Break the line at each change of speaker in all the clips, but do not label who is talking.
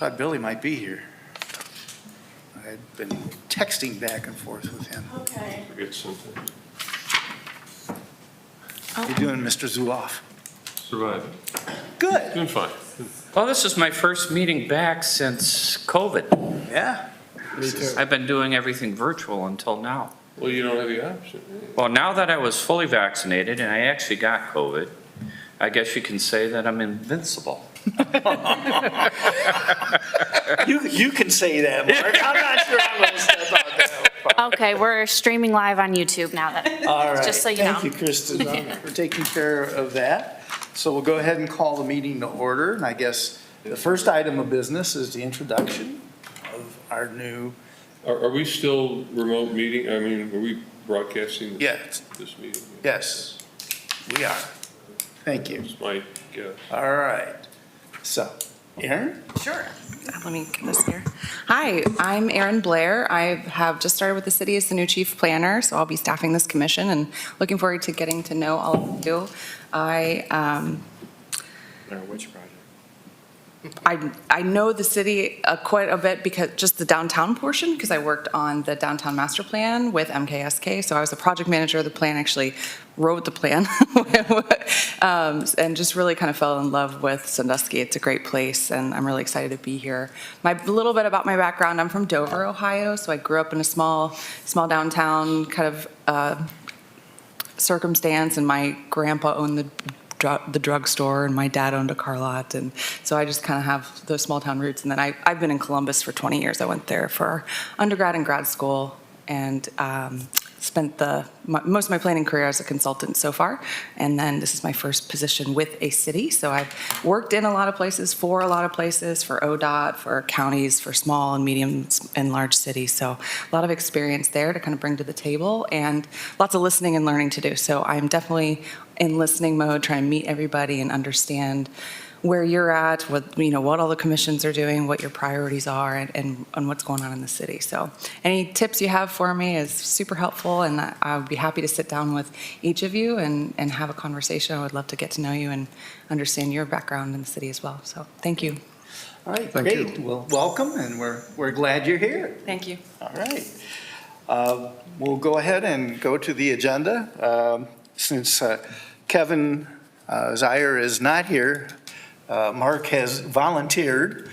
thought Billy might be here. I'd been texting back and forth with him.
Okay.
Forget something.
How you doing, Mr. Zuloff?
Surviving.
Good.
Doing fine.
Well, this is my first meeting back since COVID.
Yeah.
Me too.
I've been doing everything virtual until now.
Well, you don't have the option.
Well, now that I was fully vaccinated and I actually got COVID, I guess you can say that I'm invincible.
You can say that, Mark. I'm not sure I'm going to step out there.
Okay, we're streaming live on YouTube now then.
All right.
Just so you know.
Thank you, Kristen, for taking care of that. So we'll go ahead and call the meeting to order. And I guess the first item of business is the introduction of our new.
Are we still remote meeting? I mean, are we broadcasting
Yes.
this meeting?
Yes, we are. Thank you.
That's my guess.
All right. So, Aaron?
Sure. Let me get this here. Hi, I'm Erin Blair. I have just started with the city as the new chief planner, so I'll be staffing this commission and looking forward to getting to know all of you.
Which project?
I know the city quite a bit because just the downtown portion, because I worked on the downtown master plan with MKSK. So I was the project manager of the plan, actually wrote the plan, and just really kind of fell in love with Sandusky. It's a great place, and I'm really excited to be here. A little bit about my background: I'm from Dover, Ohio, so I grew up in a small downtown kind of circumstance, and my grandpa owned the drugstore, and my dad owned a car lot, and so I just kind of have those small town roots. And then I've been in Columbus for 20 years. I went there for undergrad and grad school, and spent most of my planning career as a consultant so far. And then this is my first position with a city. So I've worked in a lot of places, for ODOT, for counties, for small and medium and large cities. So a lot of experience there to kind of bring to the table, and lots of listening and learning to do. So I'm definitely in listening mode, trying to meet everybody and understand where you're at, what all the commissions are doing, what your priorities are, and what's going on in the city. So any tips you have for me is super helpful, and I would be happy to sit down with each of you and have a conversation. I would love to get to know you and understand your background in the city as well. So thank you.
All right, great. Well, welcome, and we're glad you're here.
Thank you.
All right. We'll go ahead and go to the agenda. Since Kevin Zier is not here, Mark has volunteered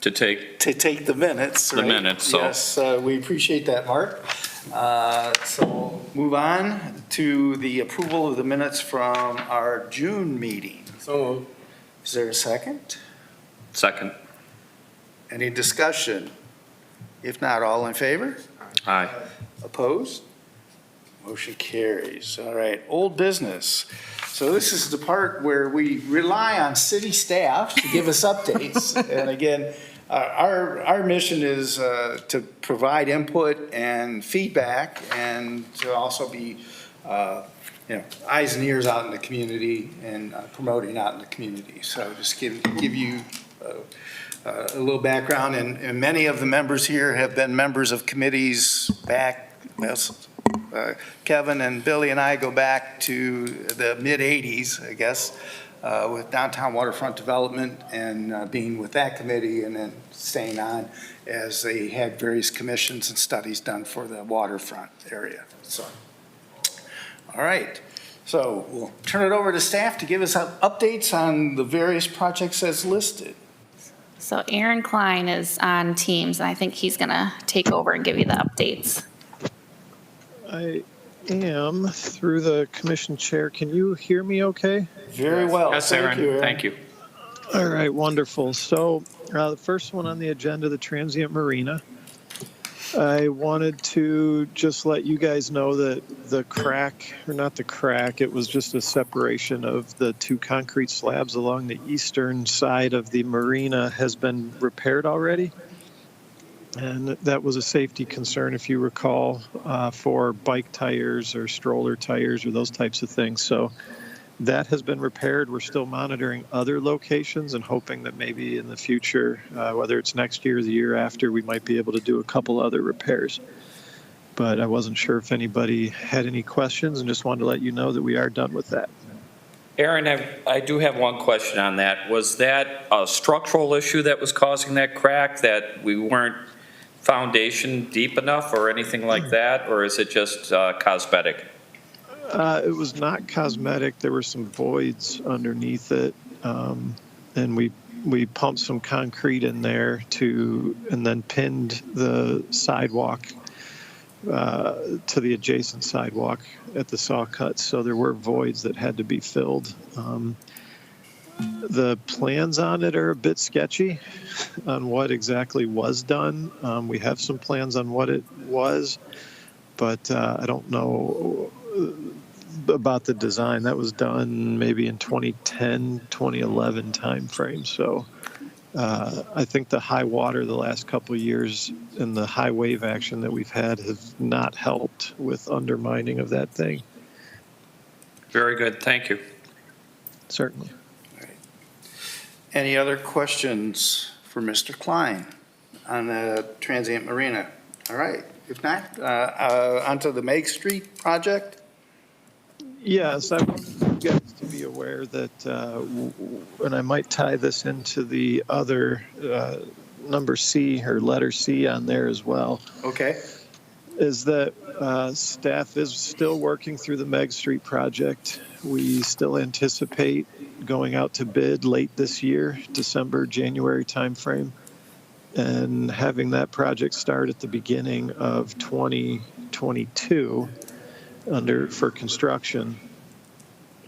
To take
to take the minutes.
the
right?
minutes, so.
Yes, we appreciate that, Mark. So we'll move on to the approval of the minutes from our June meeting.
So
Is there a second?
Second.
Any discussion? If not, all in favor?
Aye.
Opposed? Motion carries. All right, old business. So this is the part where we rely on city staff to give us updates. And again, our mission is to provide input and feedback, and to also be, eyes and ears out in the community and promoting out in the community. So just give you a little background, and many of the members here have been members of committees back. Kevin and Billy and I go back to the mid-'80s, I guess, with downtown waterfront development, and being with that committee, and then staying on as they had various commissions and studies done for the waterfront area. So, all right. So we'll turn it over to staff to give us updates on the various projects as listed.
So Aaron Klein is on Teams, and I think he's going to take over and give you the updates.
I am through the commission chair. Can you hear me okay?
Very well.
Yes, Aaron. Thank you.
All right, wonderful. So the first one on the agenda, the transient marina. I wanted to just let you guys know that the crack, or not the crack, it was just a separation of the two concrete slabs along the eastern side of the marina has been repaired already. And that was a safety concern, if you recall, for bike tires or stroller tires or those types of things. So that has been repaired. We're still monitoring other locations and hoping that maybe in the future, whether it's next year or the year after, we might be able to do a couple other repairs. But I wasn't sure if anybody had any questions, and just wanted to let you know that we are done with that.
Aaron, I do have one question on that. Was that a structural issue that was causing that crack, that we weren't foundation deep enough or anything like that, or is it just cosmetic?
It was not cosmetic. There were some voids underneath it, and we pumped some concrete in there and then pinned the sidewalk to the adjacent sidewalk at the saw cuts. So there were voids that had to be filled. The plans on it are a bit sketchy on what exactly was done. We have some plans on what it was, but I don't know about the design. That was done maybe in 2010, 2011 timeframe. So I think the high water the last couple of years and the high wave action that we've had have not helped with undermining of that thing.
Very good, thank you.
Certainly.
Any other questions for Mr. Klein on the transient marina? All right, if not, onto the Meg Street project.
Yes, I want you guys to be aware that, and I might tie this into the other number C or letter C on there as well,
Okay.
is that staff is still working through the Meg Street project. We still anticipate going out to bid late this year, December, January timeframe, and having that project start at the beginning of 2022 for construction.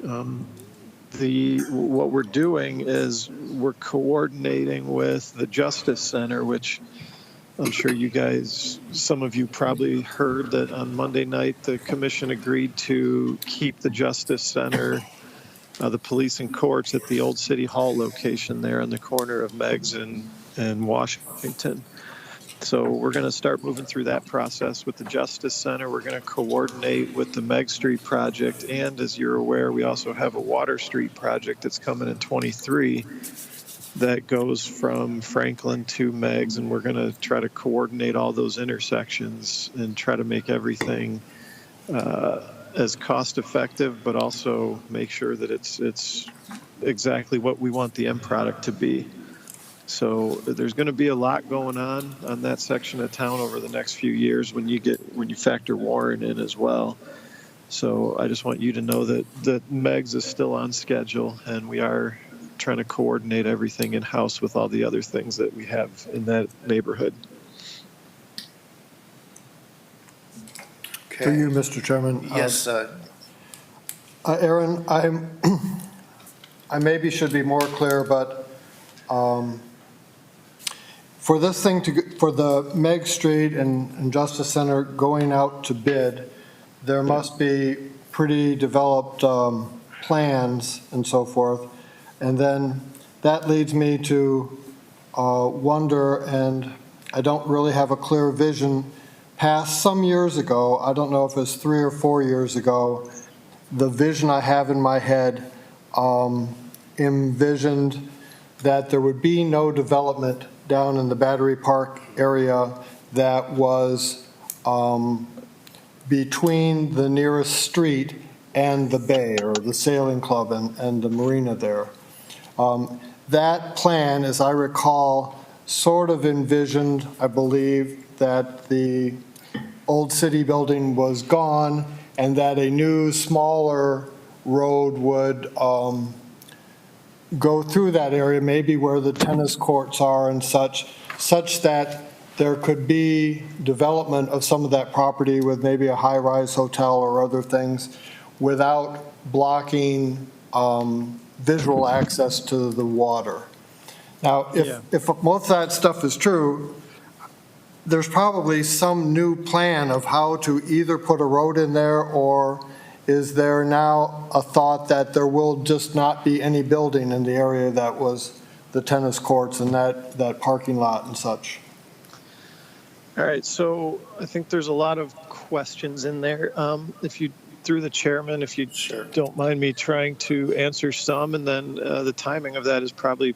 What we're doing is we're coordinating with the Justice Center, which I'm sure you guys, some of you probably heard that on Monday night, the commission agreed to keep the Justice Center, the police and courts at the old City Hall location there on the corner of Meigs and Washington. So we're going to start moving through that process with the Justice Center. We're going to coordinate with the Meg Street project. And as you're aware, we also have a Water Street project that's coming in 23 that goes from Franklin to Meigs. And we're going to try to coordinate all those intersections and try to make everything as cost effective, but also make sure that it's exactly what we want the end product to be. So there's going to be a lot going on that section of town over the next few years when you factor Warren in as well. So I just want you to know that Meigs is still on schedule, and we are trying to coordinate everything in-house with all the other things that we have in that neighborhood.
Okay.
To you, Mr. Chairman.
Yes,
Aaron, I maybe should be more clear, but for this thing for the Meg Street and Justice Center going out to bid, there must be pretty developed plans and so forth. And then that leads me to wonder, and I don't really have a clear vision past some years ago, I don't know if it's 3 or 4 years ago, the vision I have in my head envisioned that there would be no development down in the Battery Park area that was between the nearest street and the bay, or the sailing club and the marina there. That plan, as I recall, sort of envisioned, I believe, that the old city building was gone and that a new, smaller road would go through that area, maybe where the tennis courts are and such that there could be development of some of that property with maybe a high-rise hotel or other things without blocking visual access to the water. Now, if most of that stuff is true, there's probably some new plan of how to either put a road in there, or is there now a thought that there will just not be any building in the area that was the tennis courts and that parking lot and such?
All right, so I think there's a lot of questions in there. If you, through the chairman, if you don't mind me trying to answer some, and then the timing of that is probably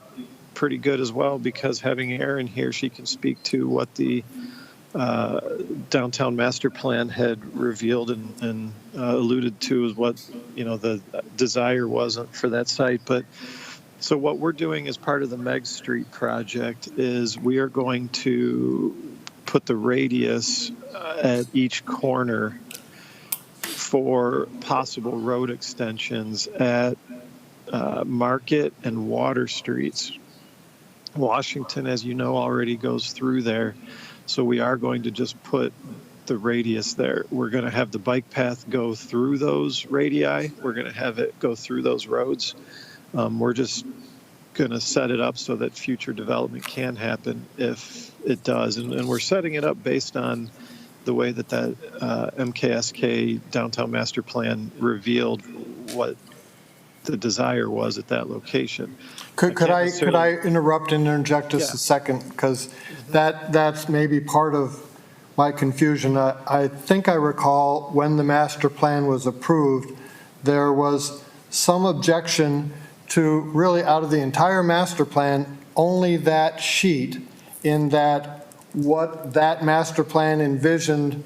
pretty good as well, because having Erin here, she can speak to what the downtown master plan had revealed and alluded to is what, the desire wasn't for that site. But so what we're doing as part of the Meg Street project is we are going to put the radius at each corner for possible road extensions at Market and Water Streets. Washington, as you know, already goes through there. So we are going to just put the radius there. We're going to have the bike path go through those radii. We're going to have it go through those roads. We're just going to set it up so that future development can happen if it does. And we're setting it up based on the way that MKSK downtown master plan revealed what the desire was at that location.
Could I interrupt and interject just a second? Because that's maybe part of my confusion. I think I recall when the master plan was approved, there was some objection to really out of the entire master plan, only that sheet, in that what that master plan envisioned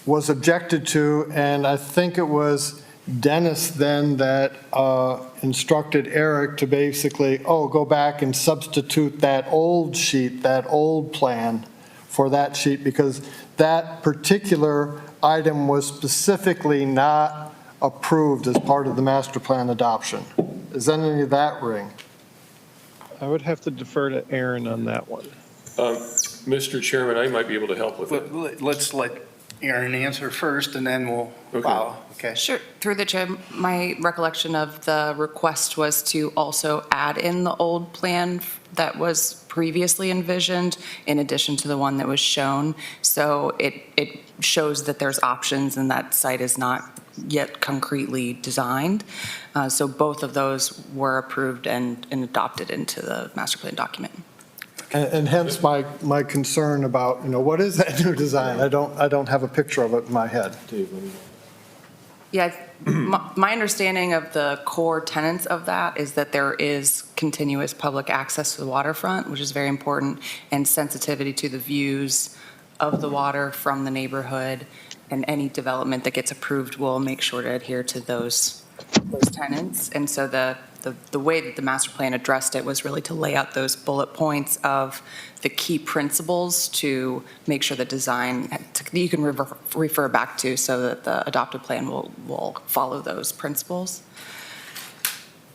was objected to, and I think it was Dennis then that instructed Eric to basically, go back and substitute that old sheet, that old plan for that sheet, because that particular item was specifically not approved as part of the master plan adoption. Is any of that ring?
I would have to defer to Aaron on that one.
Mr. Chairman, I might be able to help with it.
Let's let Aaron answer first, and then we'll follow. Okay.
Sure. Through the chair, my recollection of the request was to also add in the old plan that was previously envisioned in addition to the one that was shown. So it shows that there's options and that site is not yet concretely designed. So both of those were approved and adopted into the master plan document.
And hence my concern about, what is that new design? I don't have a picture of it in my head.
Yeah, my understanding of the core tenets of that is that there is continuous public access to the waterfront, which is very important, and sensitivity to the views of the water from the neighborhood, and any development that gets approved will make sure to adhere to those tenets. And so the way that the master plan addressed it was really to lay out those bullet points of the key principles to make sure the design you can refer back to, so that the adopted plan will follow those principles.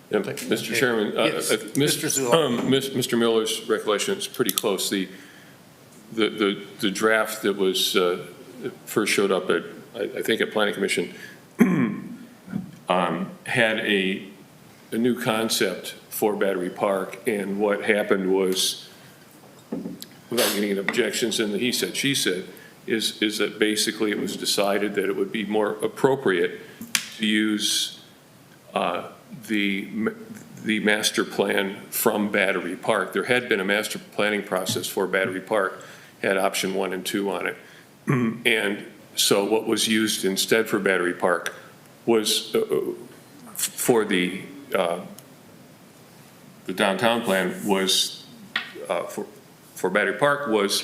Yeah, Mr. Chairman,
Yes.
Mr. Miller's recollection is pretty close. The draft that was first showed up at, I think, at Planning Commission had a new concept for Battery Park, and what happened was, without getting into objections and the he said, she said, is that basically it was decided that it would be more appropriate to use the master plan from Battery Park. There had been a master planning process for Battery Park, had option 1 and 2 on it. And so what was used instead for Battery Park was for the downtown plan was for Battery Park was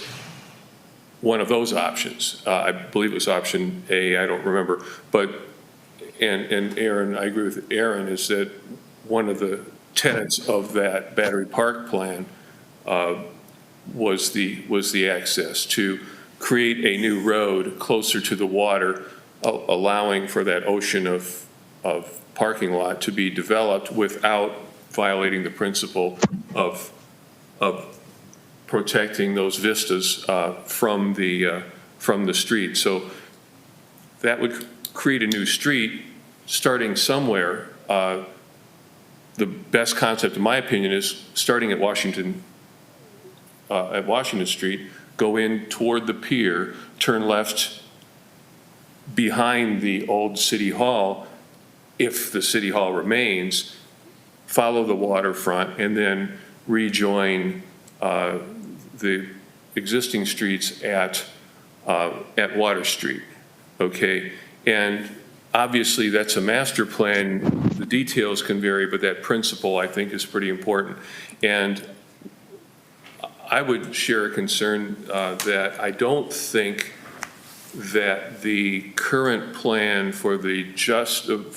one of those options. I believe it was option A, I don't remember. But, and Aaron, I agree with Aaron, is that one of the tenets of that Battery Park plan was the access to create a new road closer to the water, allowing for that ocean of parking lot to be developed without violating the principle of protecting those vistas from the street. So that would create a new street starting somewhere. The best concept, in my opinion, is starting at Washington Street, go in toward the pier, turn left behind the old City Hall, if the City Hall remains, follow the waterfront, and then rejoin the existing streets at Water Street, okay? And obviously, that's a master plan. The details can vary, but that principle, I think, is pretty important. And I would share a concern that I don't think that the current plan for the Justice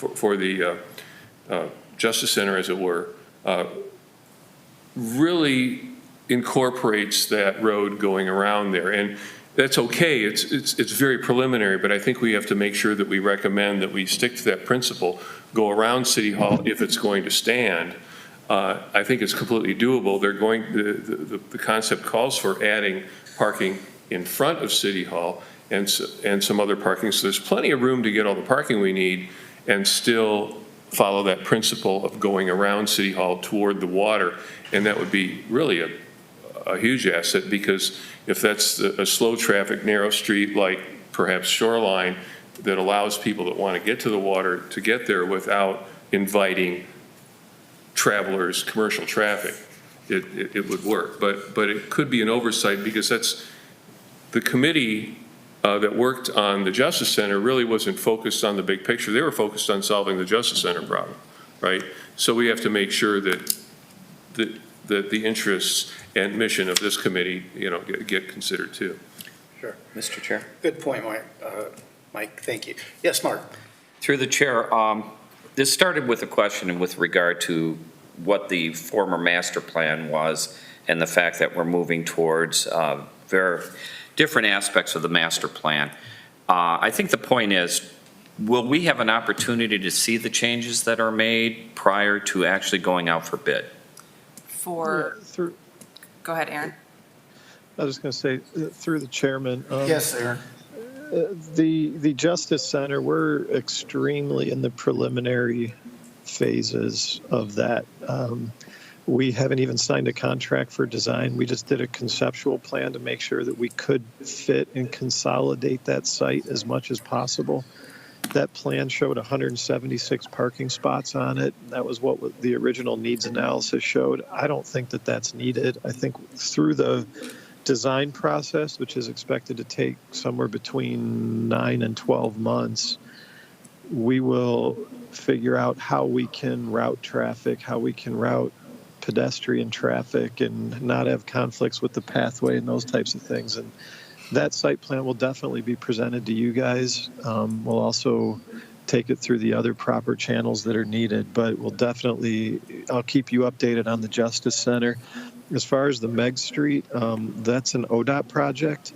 Center, as it were, really incorporates that road going around there. And that's okay, it's very preliminary, but I think we have to make sure that we recommend that we stick to that principle, go around City Hall if it's going to stand. I think it's completely doable. The concept calls for adding parking in front of City Hall and some other parking. So there's plenty of room to get all the parking we need and still follow that principle of going around City Hall toward the water. And that would be really a huge asset, because if that's a slow traffic, narrow street like perhaps Shoreline that allows people that want to get to the water to get there without inviting travelers, commercial traffic, it would work. But it could be an oversight, because that's the committee that worked on the Justice Center really wasn't focused on the big picture. They were focused on solving the Justice Center problem, right? So we have to make sure that the interests and mission of this committee, get considered too.
Sure.
Mr. Chair.
Good point, Mike, thank you. Yes, Mark?
Through the chair, this started with a question with regard to what the former master plan was and the fact that we're moving towards very different aspects of the master plan. I think the point is, will we have an opportunity to see the changes that are made prior to actually going out for bid?
Go ahead, Aaron.
I was just going to say, through the chairman.
Yes, Aaron.
The Justice Center, we're extremely in the preliminary phases of that. We haven't even signed a contract for design. We just did a conceptual plan to make sure that we could fit and consolidate that site as much as possible. That plan showed 176 parking spots on it. That was what the original needs analysis showed. I don't think that that's needed. I think through the design process, which is expected to take somewhere between 9 and 12 months, we will figure out how we can route traffic, how we can route pedestrian traffic and not have conflicts with the pathway and those types of things. And that site plan will definitely be presented to you guys. We'll also take it through the other proper channels that are needed, but I'll keep you updated on the Justice Center. As far as the Meg Street, that's an ODOT project.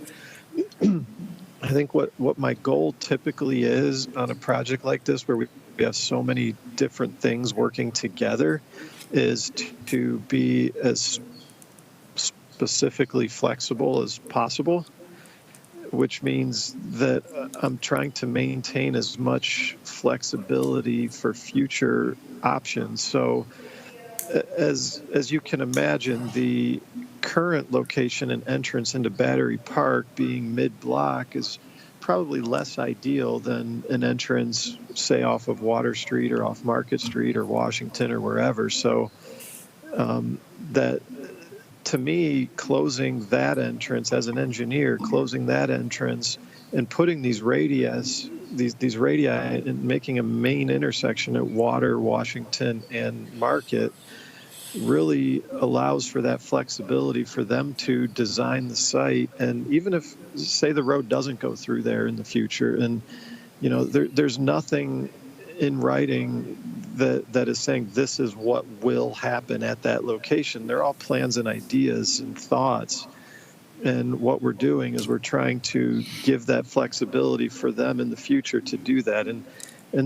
I think what my goal typically is on a project like this, where we have so many different things working together, is to be as specifically flexible as possible, which means that I'm trying to maintain as much flexibility for future options. So as you can imagine, the current location and entrance into Battery Park being mid-block is probably less ideal than an entrance, say, off of Water Street or off Market Street or Washington or wherever. So that, to me, closing that entrance, as an engineer, closing that entrance and putting these radii and making a main intersection at Water, Washington, and Market really allows for that flexibility for them to design the site. And even if, say, the road doesn't go through there in the future, and there's nothing in writing that is saying this is what will happen at that location. They're all plans and ideas and thoughts. And what we're doing is we're trying to give that flexibility for them in the future to do that. And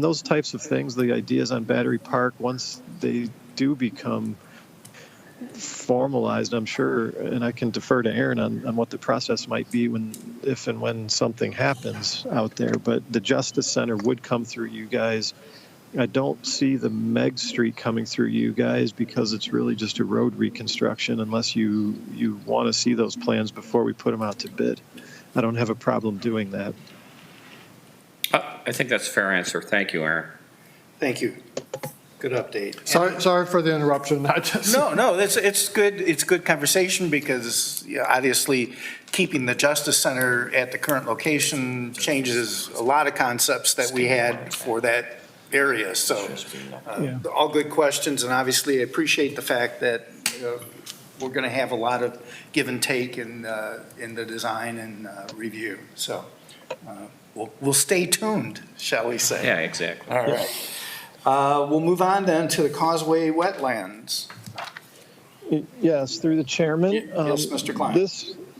those types of things, the ideas on Battery Park, once they do become formalized, I'm sure, and I can defer to Aaron on what the process might be if and when something happens out there. But the Justice Center would come through you guys. I don't see the Meg Street coming through you guys, because it's really just a road reconstruction, unless you want to see those plans before we put them out to bid. I don't have a problem doing that.
I think that's a fair answer. Thank you, Aaron.
Thank you. Good update.
Sorry for the interruption.
No, it's good. It's good conversation, because obviously keeping the Justice Center at the current location changes a lot of concepts that we had for that area. So all good questions, and obviously I appreciate the fact that we're going to have a lot of give and take in the design and review. So we'll stay tuned, shall we say.
Yeah, exactly.
All right. We'll move on then to the Causeway Wetlands.
Yes, through the chairman.
Yes, Mr. Klein.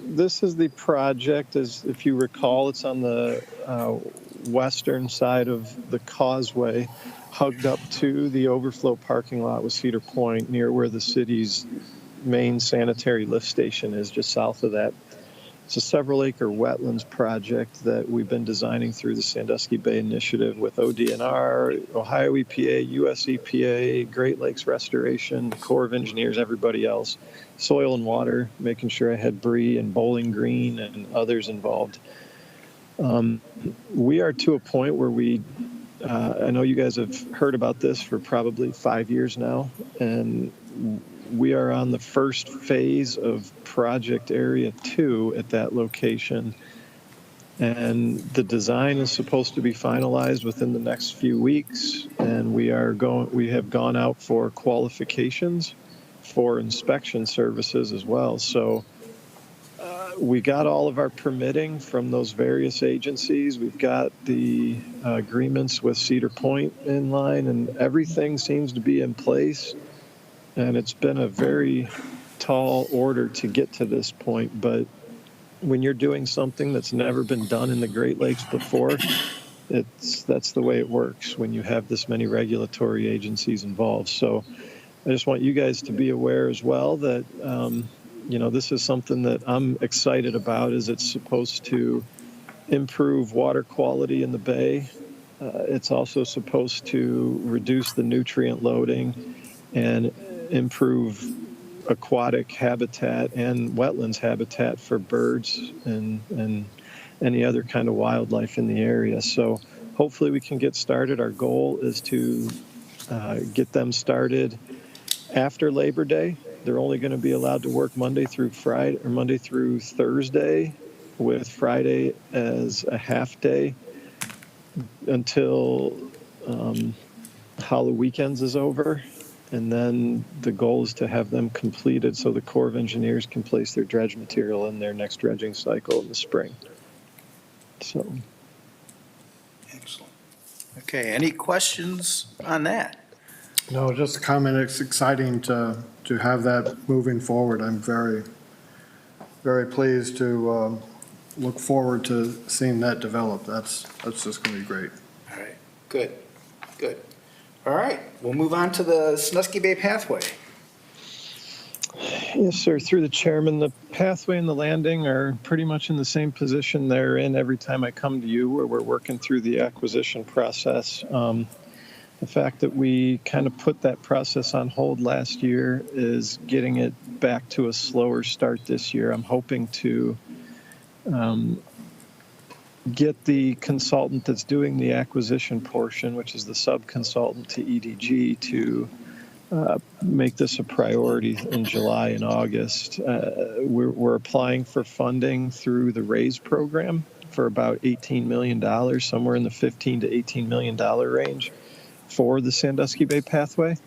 This is the project, as if you recall, it's on the western side of the causeway, hugged up to the overflow parking lot with Cedar Point, near where the city's main sanitary lift station is, just south of that. It's a several-acre wetlands project that we've been designing through the Sandusky Bay Initiative with ODNR, Ohio EPA, US EPA, Great Lakes Restoration, the Corps of Engineers, everybody else. Soil and water, making sure I had Bree and Bowling Green and others involved. We are to a point where I know you guys have heard about this for probably 5 years now, and we are on the first phase of Project Area 2 at that location. And the design is supposed to be finalized within the next few weeks, and we have gone out for qualifications for inspection services as well. So we got all of our permitting from those various agencies. We've got the agreements with Cedar Point in line, and everything seems to be in place. And it's been a very tall order to get to this point. But when you're doing something that's never been done in the Great Lakes before, that's the way it works when you have this many regulatory agencies involved. So I just want you guys to be aware as well that, this is something that I'm excited about, is it's supposed to improve water quality in the bay. It's also supposed to reduce the nutrient loading and improve aquatic habitat and wetlands habitat for birds and any other kind of wildlife in the area. So hopefully we can get started. Our goal is to get them started after Labor Day. They're only going to be allowed to work Monday through Thursday, with Friday as a half day until Halloween weekends is over. And then the goal is to have them completed so the Corps of Engineers can place their dredge material in their next dredging cycle in the spring. So.
Excellent. Okay, any questions on that?
No, just a comment. It's exciting to have that moving forward. I'm very, very pleased to look forward to seeing that develop. That's just going to be great.
All right, good. All right, we'll move on to the Snusky Bay Pathway.
Yes, sir. Through the chairman, the pathway and the landing are pretty much in the same position they're in every time I come to you, where we're working through the acquisition process. The fact that we kind of put that process on hold last year is getting it back to a slower start this year. I'm hoping to get the consultant that's doing the acquisition portion, which is the sub-consultant to EDG, to make this a priority in July and August. We're applying for funding through the RAISE program for about $18 million, somewhere in the $15 to $18 million range for the Sandusky Bay Pathway.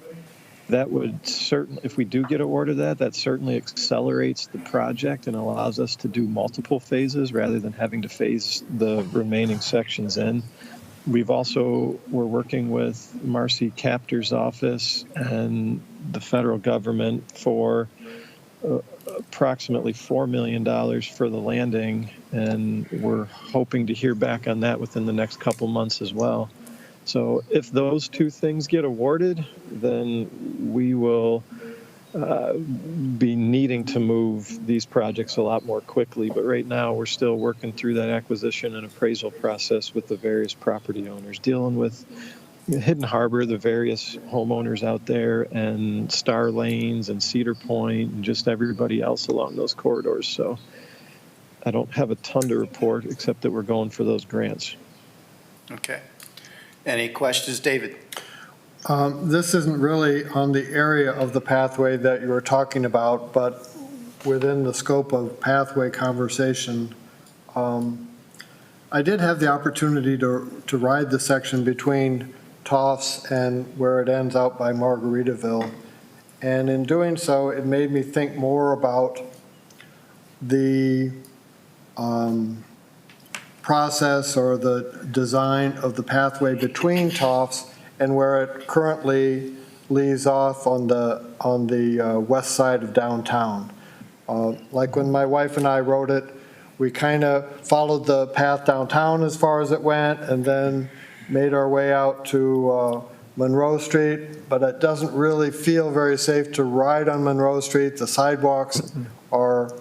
That would certainly, if we do get awarded that certainly accelerates the project and allows us to do multiple phases rather than having to phase the remaining sections in. We're working with Marcy Captor's office and the federal government for approximately $4 million for the landing, and we're hoping to hear back on that within the next couple months as well. So if those two things get awarded, then we will be needing to move these projects a lot more quickly. But right now, we're still working through that acquisition and appraisal process with the various property owners, dealing with Hidden Harbor, the various homeowners out there, and Star Lanes and Cedar Point, and just everybody else along those corridors. So I don't have a ton to report, except that we're going for those grants.
Okay. Any questions, David?
This isn't really on the area of the pathway that you were talking about, but within the scope of pathway conversation, I did have the opportunity to ride the section between Toffs and where it ends out by Margaritaville. And in doing so, it made me think more about the process or the design of the pathway between Toffs and where it currently leaves off on the west side of downtown. Like when my wife and I rode it, we kind of followed the path downtown as far as it went and then made our way out to Monroe Street, but it doesn't really feel very safe to ride on Monroe Street. The sidewalks are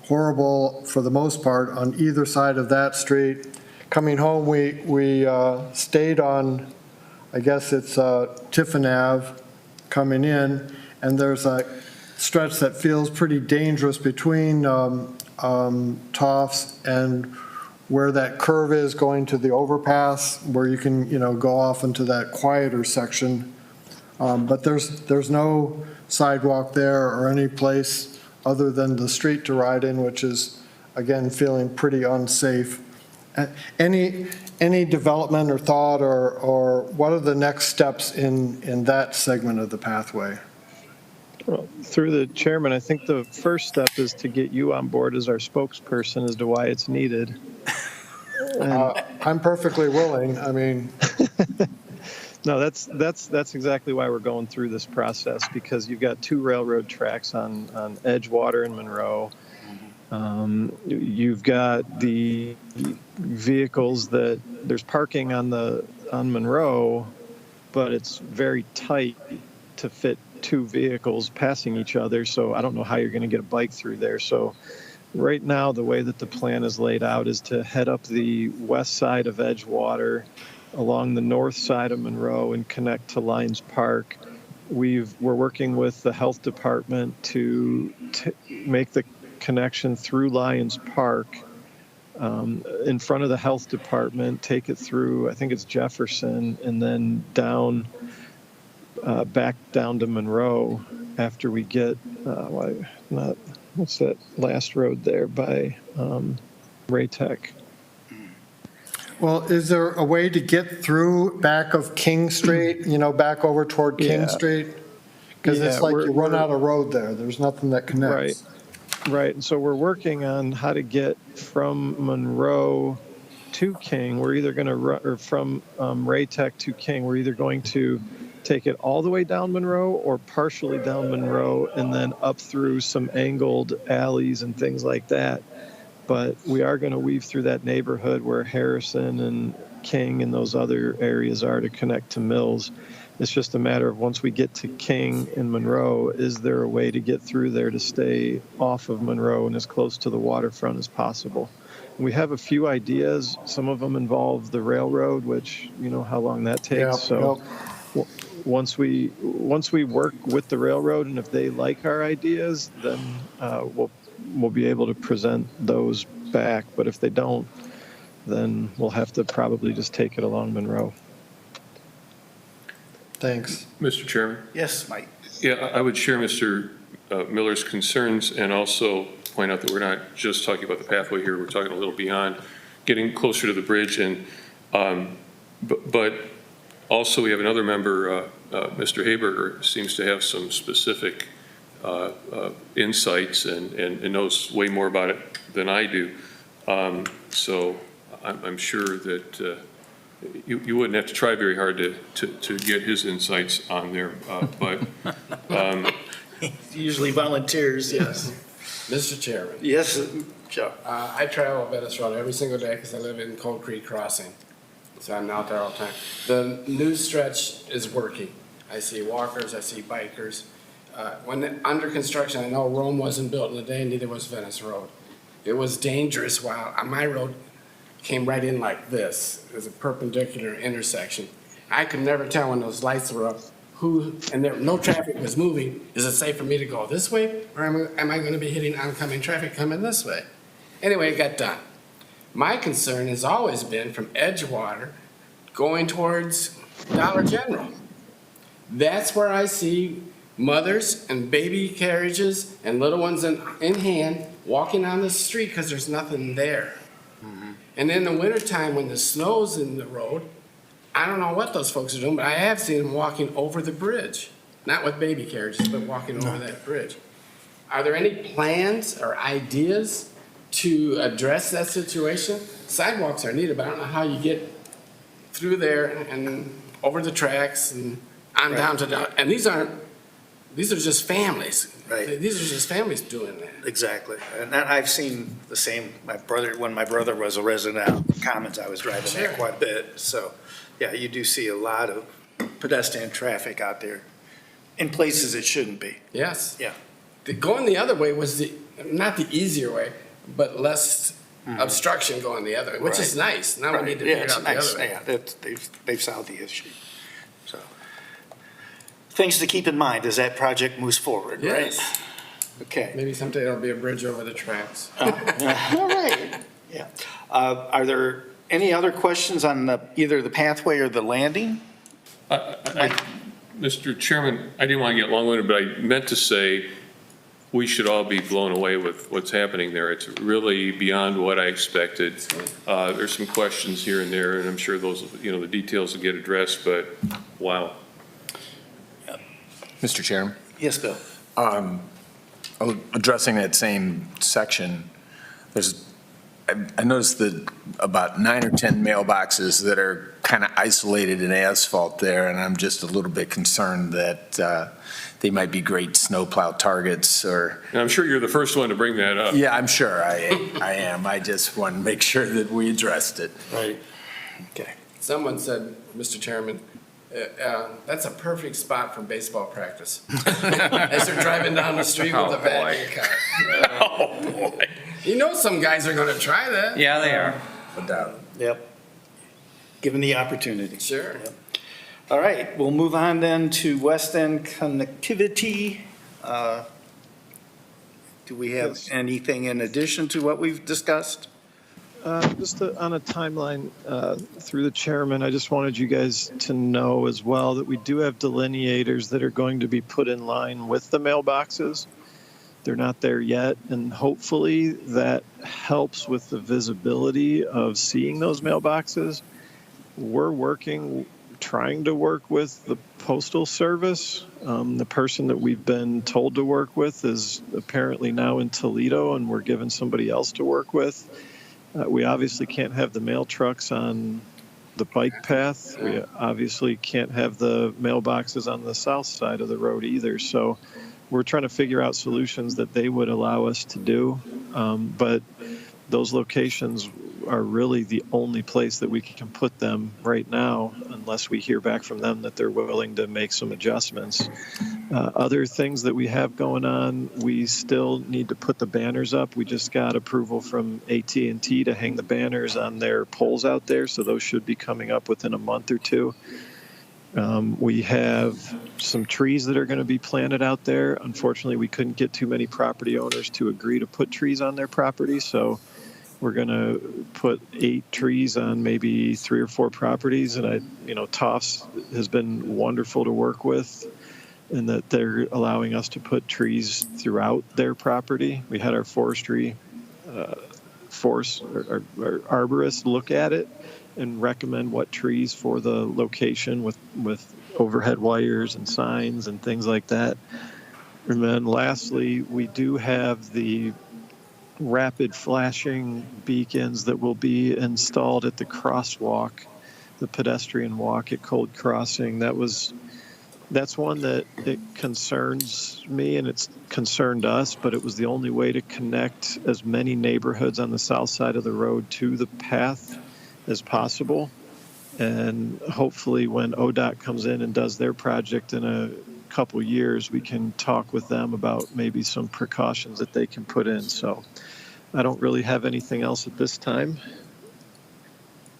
horrible for the most part on either side of that street. Coming home, we stayed on, I guess it's Tiffin Ave coming in, and there's a stretch that feels pretty dangerous between Toffs and where that curve is going to the overpass, where you can, go off into that quieter section. But there's no sidewalk there or any place other than the street to ride in, which is, again, feeling pretty unsafe. Any development or thought or what are the next steps in that segment of the pathway?
Well, through the chairman, I think the first step is to get you on board as our spokesperson as to why it's needed.
I'm perfectly willing. I mean,
no, that's exactly why we're going through this process, because you've got two railroad tracks on Edgewater and Monroe. You've got the vehicles that there's parking on Monroe, but it's very tight to fit two vehicles passing each other. So I don't know how you're going to get a bike through there. So right now, the way that the plan is laid out is to head up the west side of Edgewater, along the north side of Monroe, and connect to Lyons Park. We're working with the health department to make the connection through Lyons Park, in front of the health department, take it through, I think it's Jefferson, and then down, back down to Monroe after we get, what's that last road there by Raytech?
well, is there a way to get through back of King Street, back over toward King
Yeah.
Street? Because it's
Yeah,
like you run out of road there. There's nothing that connects.
Right, and so we're working on how to get from Monroe to King. We're either going to run, or from Raytech to King, we're either going to take it all the way down Monroe or partially down Monroe and then up through some angled alleys and things like that. But we are going to weave through that neighborhood where Harrison and King and those other areas are to connect to Mills. It's just a matter of once we get to King and Monroe, is there a way to get through there to stay off of Monroe and as close to the waterfront as possible? We have a few ideas. Some of them involve the railroad, which you know how long that takes. Once we work with the railroad, and if they like our ideas, then we'll be able to present those back. But if they don't, then we'll have to probably just take it along Monroe.
Thanks.
Mr. Chairman?
Yes, Mike.
Yeah, I would share Mr. Miller's concerns and also point out that we're not just talking about the pathway here, we're talking a little beyond, getting closer to the bridge. And but also we have another member, Mr. Haberger, seems to have some specific insights and knows way more about it than I do. So I'm sure that you wouldn't have to try very hard to get his insights on there, but
Usually volunteers, yes.
Mr. Chairman,
Yes, Joe.
I travel Venice Road every single day because I live in Cold Creek Crossing. So I'm out there all the time. The new stretch is working. I see walkers, I see bikers. When under construction, I know Rome wasn't built in a day, neither was Venice Road. It was dangerous while my road came right in like this. It was a perpendicular intersection. I could never tell when those lights were up and there no traffic was moving. Is it safe for me to go this way, or am I going to be hitting oncoming traffic coming this way? Anyway, it got done. My concern has always been from Edgewater going towards Dollar General. That's where I see mothers and baby carriages and little ones in hand walking on the street because there's nothing there. And in the wintertime when the snow's in the road, I don't know what those folks are doing, but I have seen them walking over the bridge. not with baby carriages, but walking over that bridge. Are there any plans or ideas to address that situation? Sidewalks are needed, but I don't know how you get through there and over the tracks and on down to the, and these are just families.
Right.
These are just families doing that.
Exactly. And I've seen the same, when my brother was a resident out in the Commons, I was driving there
Sure.
quite a bit. So, yeah, you do see a lot of pedestrian traffic out there in places it shouldn't be.
Yes.
Yeah.
Going the other way was not the easier way, but less obstruction going the other way, which is
Right.
nice. Now
Right.
we need to
Yeah,
figure
it's
out the
nice.
other way.
Yeah, they've solved the issue. So, things to keep in mind as that project moves forward, right?
Yes.
Okay.
Maybe someday there'll be a bridge over the tracks.
All right. Yeah. Are there any other questions on either the pathway or the landing?
Mr. Chairman, I didn't want to get long-winded, but I meant to say we should all be blown away with what's happening there. It's really beyond what I expected. There's some questions here and there, and I'm sure those, the details will get addressed, but wow.
Mr. Chairman,
Yes, Bill.
addressing that same section, I noticed that about 9 or 10 mailboxes that are kind of isolated in asphalt there, and I'm just a little bit concerned that they might be great snowplow targets or.
And I'm sure you're the first one to bring that up.
Yeah, I'm sure I am. I just want to make sure that we addressed it.
Right. Okay.
Someone said, Mr. Chairman, that's a perfect spot for baseball practice. As they're driving down the street with a bat in the car.
Oh, boy.
You know some guys are gonna try that.
Yeah, they are.
No doubt.
Yep. Given the opportunity.
Sure.
Yep. All right, we'll move on then to West End connectivity. Do we have
Yes.
anything in addition to what we've discussed?
Just on a timeline, through the chairman, I just wanted you guys to know as well that we do have delineators that are going to be put in line with the mailboxes. They're not there yet, and hopefully that helps with the visibility of seeing those mailboxes. We're trying to work with the Postal Service. The person that we've been told to work with is apparently now in Toledo, and we're given somebody else to work with. We obviously can't have the mail trucks on the bike path. We obviously can't have the mailboxes on the south side of the road either. So we're trying to figure out solutions that they would allow us to do. But those locations are really the only place that we can put them right now, unless we hear back from them that they're willing to make some adjustments. Other things that we have going on, we still need to put the banners up. We just got approval from AT&T to hang the banners on their poles out there, so those should be coming up within a month or two. We have some trees that are going to be planted out there. Unfortunately, we couldn't get too many property owners to agree to put trees on their property, so we're going to put 8 trees on maybe 3 or 4 properties. And Toffs has been wonderful to work with, in that they're allowing us to put trees throughout their property. We had our forestry our arborist look at it and recommend what trees for the location with overhead wires and signs and things like that. And then lastly, we do have the rapid flashing beacons that will be installed at the crosswalk, the pedestrian walk at Cold Crossing. That's one that it concerns me, and it's concerned us, but it was the only way to connect as many neighborhoods on the south side of the road to the path as possible. And hopefully when ODOT comes in and does their project in a couple years, we can talk with them about maybe some precautions that they can put in. So I don't really have anything else at this time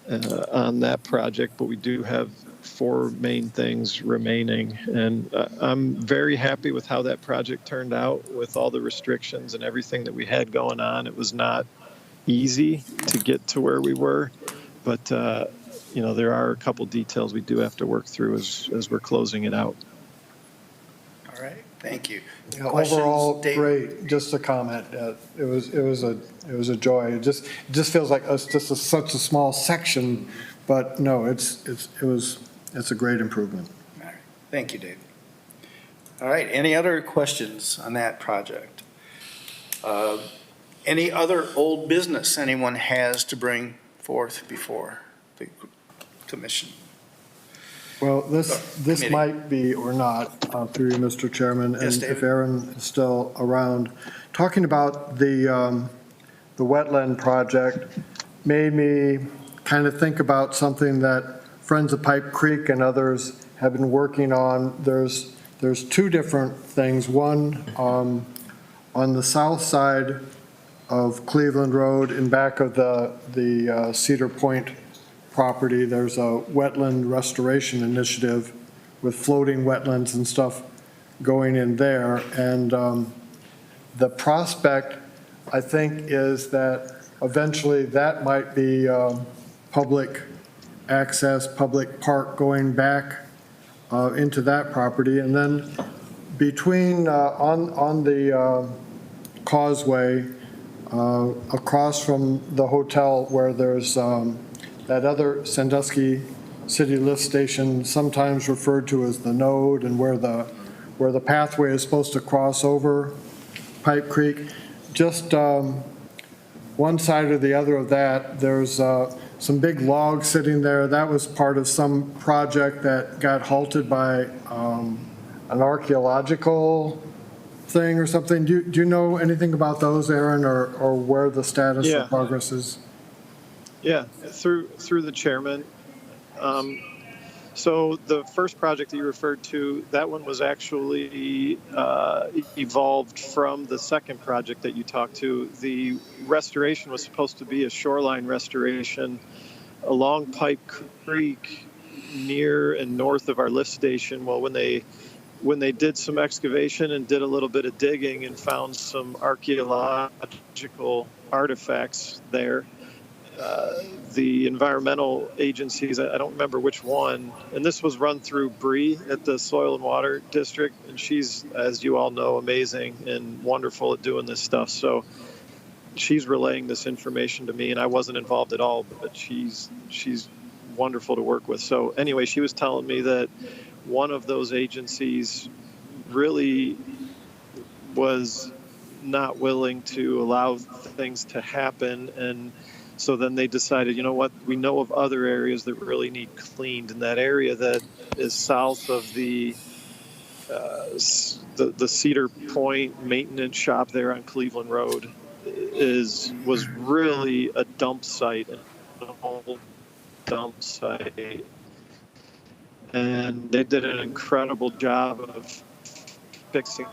on that project, but we do have 4 main things remaining. And I'm very happy with how that project turned out with all the restrictions and everything that we had going on. It was not easy to get to where we were, but there are a couple details we do have to work through as we're closing it out.
All right, thank you.
Yeah,
Questions,
overall,
Dave?
great. Just a comment. It was a joy. It just feels like such a small section, but no, it's a great improvement.
All right, thank you, Dave. All right, any other questions on that project? Any other old business anyone has to bring forth before the commission?
Well, this
Committee.
might be or not, through you, Mr. Chairman,
Yes,
and
David?
if Aaron is still around. Talking about the wetland project made me kind of think about something that Friends of Pipe Creek and others have been working on. There's two different things. One, on the south side of Cleveland Road in back of the Cedar Point property, there's a wetland restoration initiative with floating wetlands and stuff going in there. And the prospect, I think, is that eventually that might be public access, public park going back into that property. And then between, on the Causeway, across from the hotel where there's that other Sandusky City Lift Station, sometimes referred to as the node, and where the pathway is supposed to cross over Pipe Creek. Just one side or the other of that, there's some big logs sitting there. That was part of some project that got halted by an archaeological thing or something. Do you know anything about those, Aaron, or where the status
Yeah.
of progress is?
Yeah, through the chairman. So the first project that you referred to, that one was actually evolved from the second project that you talked to. The restoration was supposed to be a shoreline restoration along Pipe Creek near and north of our lift station. Well, when they did some excavation and did a little bit of digging and found some archaeological artifacts there, the environmental agencies, I don't remember which one, and this was run through Bree at the Soil and Water District, and she's, as you all know, amazing and wonderful at doing this stuff. So she's relaying this information to me, and I wasn't involved at all, but she's wonderful to work with. So anyway, she was telling me that one of those agencies really was not willing to allow things to happen, and so then they decided, you know what, we know of other areas that really need cleaned, and that area that is south of the Cedar Point maintenance shop there on Cleveland Road was really a dump site, an old dump site, and they did an incredible job of fixing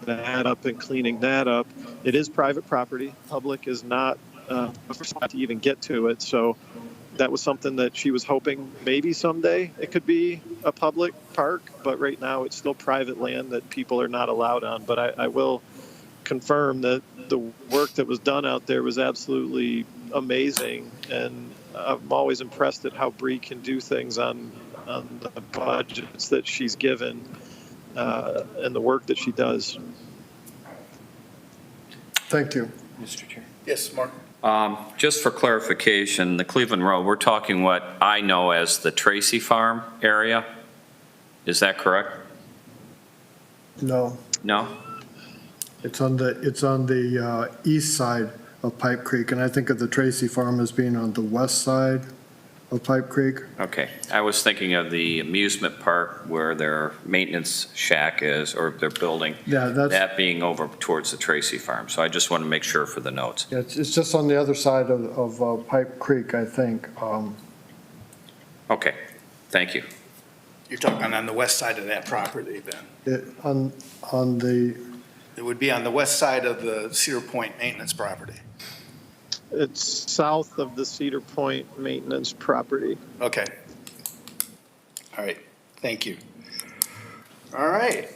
that up and cleaning that up. It is private property. Public is not to even get to it. So that was something that she was hoping maybe someday it could be a public park, but right now it's still private land that people are not allowed on. But I will confirm that the work that was done out there was absolutely amazing, and I'm always impressed at how Bree can do things on the budgets that she's given and the work that she does.
Thank you.
Mr. Chair. Yes, Mark.
Just for clarification, the Cleveland Road, we're talking what I know as the Tracy Farm area. Is that correct?
No,
No?
it's on the east side of Pipe Creek, and I think of the Tracy Farm as being on the west side of Pipe Creek.
Okay. I was thinking of the amusement park where their maintenance shack is, or their building.
Yeah,
That being over towards the Tracy Farm. So I just want to make sure for the notes.
yeah, it's just on the other side of Pipe Creek, I think.
Okay. Thank you.
You're talking on the west side of that property then? It would be on the west side of the Cedar Point maintenance property.
It's south of the Cedar Point maintenance property.
Okay. All right, thank you. All right.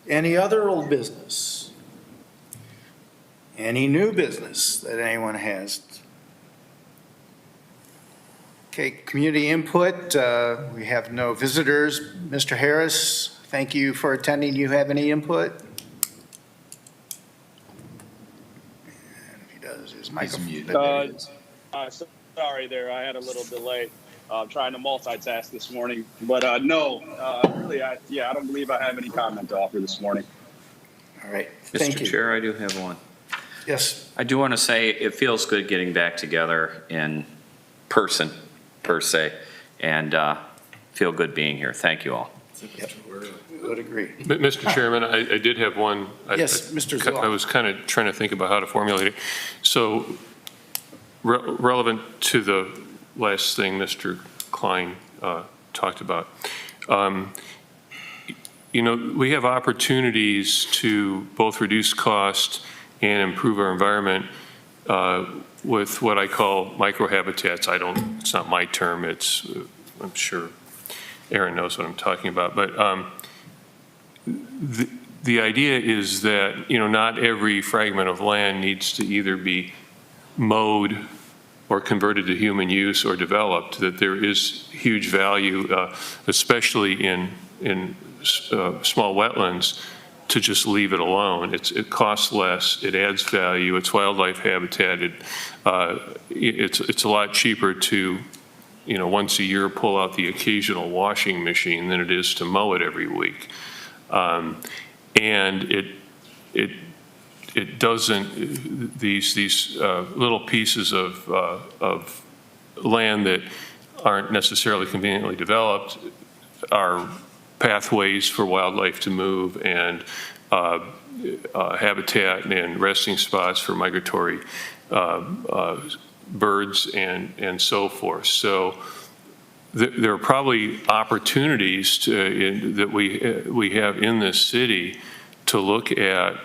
Any other old business? Any new business that anyone has? Okay, community input. We have no visitors. Mr. Harris, thank you for attending. Do you have any input? And if he does, his microphone.
Sorry there, I had a little delay. trying to multitask this morning. But no, really, I don't believe I have any comment to offer this morning.
All right, thank
Mr.
you.
Chair, I do have one.
Yes,
I do want to say it feels good getting back together in person, per se, and feel good being here. Thank you all.
would agree.
But Mr. Chairman, I did have one.
Yes, Mr. Zoll.
I was kind of trying to think about how to formulate it. So relevant to the last thing Mr. Klein talked about, you know, we have opportunities to both reduce cost and improve our environment with what I call microhabitats. It's not my term, I'm sure Aaron knows what I'm talking about, but the idea is that, you know, not every fragment of land needs to either be mowed or converted to human use or developed, that there is huge value, especially in small wetlands, to just leave it alone. It costs less, it adds value, it's wildlife habitat, it's a lot cheaper to, you know, once a year pull out the occasional washing machine than it is to mow it every week. And it doesn't, these little pieces of land that aren't necessarily conveniently developed are pathways for wildlife to move and habitat and resting spots for migratory birds and so forth. So there are probably opportunities that we have in this city to look at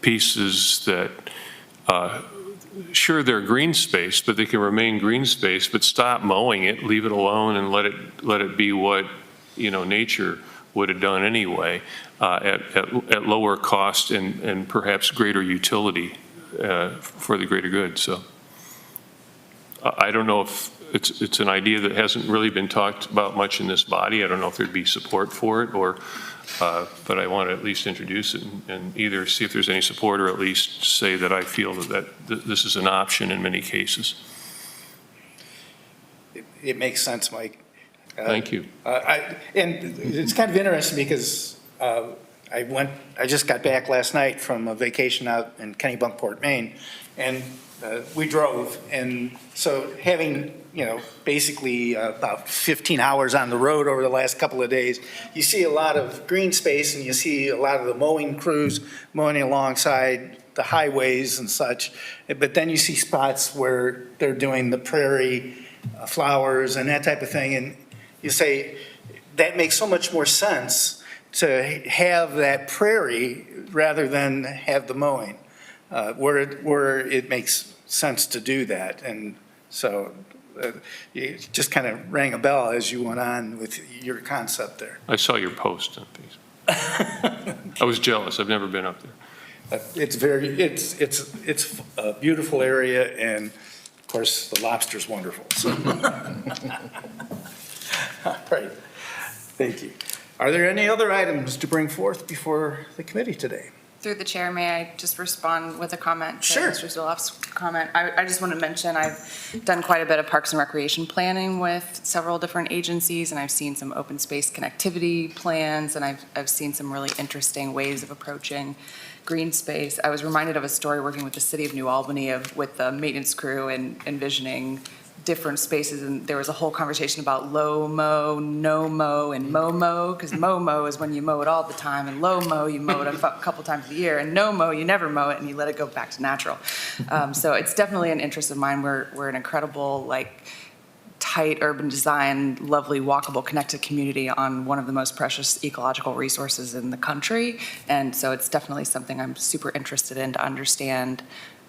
pieces that, sure, they're green space, but they can remain green space, but stop mowing it, leave it alone, and let it be what, you know, nature would have done anyway, at lower cost and perhaps greater utility for the greater good. So I don't know if it's an idea that hasn't really been talked about much in this body. I don't know if there'd be support for it, or but I want to at least introduce it and either see if there's any support or at least say that I feel that this is an option in many cases.
It makes sense, Mike.
Thank you.
And it's kind of interesting because I just got back last night from a vacation out in Kennebunkport, Maine, and we drove. And so having, you know, basically about 15 hours on the road over the last couple of days, you see a lot of green space and you see a lot of the mowing crews mowing alongside the highways and such. But then you see spots where they're doing the prairie flowers and that type of thing. And you say, that makes so much more sense to have that prairie rather than have the mowing, where it makes sense to do that. And so it just kind of rang a bell as you went on with your concept there.
I saw your post on Facebook. I was jealous. I've never been up there.
It's a beautiful area, and of course, the lobster's wonderful. So. All right, thank you. Are there any other items to bring forth before the committee today?
Through the chair, may I just respond with a comment to
Sure.
Mr. Zoloff's comment? I just want to mention I've done quite a bit of parks and recreation planning with several different agencies, and I've seen some open space connectivity plans, and I've seen some really interesting ways of approaching green space. I was reminded of a story working with the city of New Albany with the maintenance crew and envisioning different spaces, and there was a whole conversation about low mow, no mow, and mow mow, because mow mow is when you mow it all the time, and low mow, you mow it a couple times a year, and no mow, you never mow it, and you let it go back to natural. So it's definitely an interest of mine. We're an incredible, like, tight urban design, lovely, walkable, connected community on one of the most precious ecological resources in the country, and so it's definitely something I'm super interested in to understand.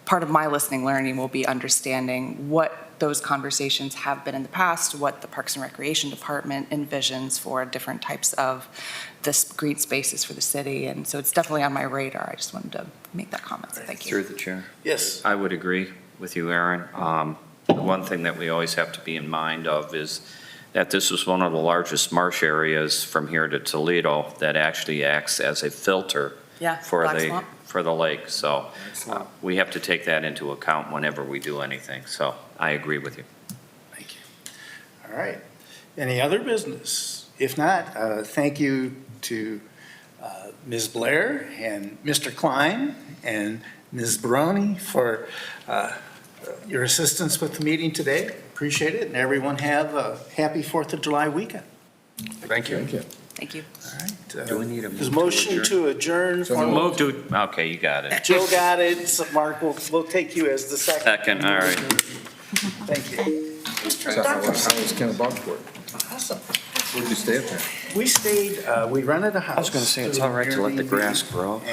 Part of my listening learning will be understanding what those conversations have been in the past, what the Parks and Recreation Department envisions for different types of this green spaces for the city. And so it's definitely on my radar. I just wanted to make that comment. So thank you.
Through the chair.
Yes.
I would agree with you, Aaron. The one thing that we always have to be in mind of is that this is one of the largest marsh areas from here to Toledo that actually acts as a filter for the lake. So we have to take that into account whenever we do anything. So I agree with you.
Thank you. All All right. Any other business? If not, thank you to Ms. Blair and Mr. Klein and Ms. Baroni for your assistance with the meeting today. Appreciate it, and everyone have a happy 4th of July weekend.
Thank you.
Thank you.
All right.
Do we need a
There's motion to adjourn.
Move to, okay, you got it.
Joe got it. So Mark, we'll take you as the second.
Second, all right.
Thank you.
How was Kennebunkport?
Awesome.
Where'd you stay up there?
We stayed, we rented a house.
I was gonna say, it's all right to let the grass grow.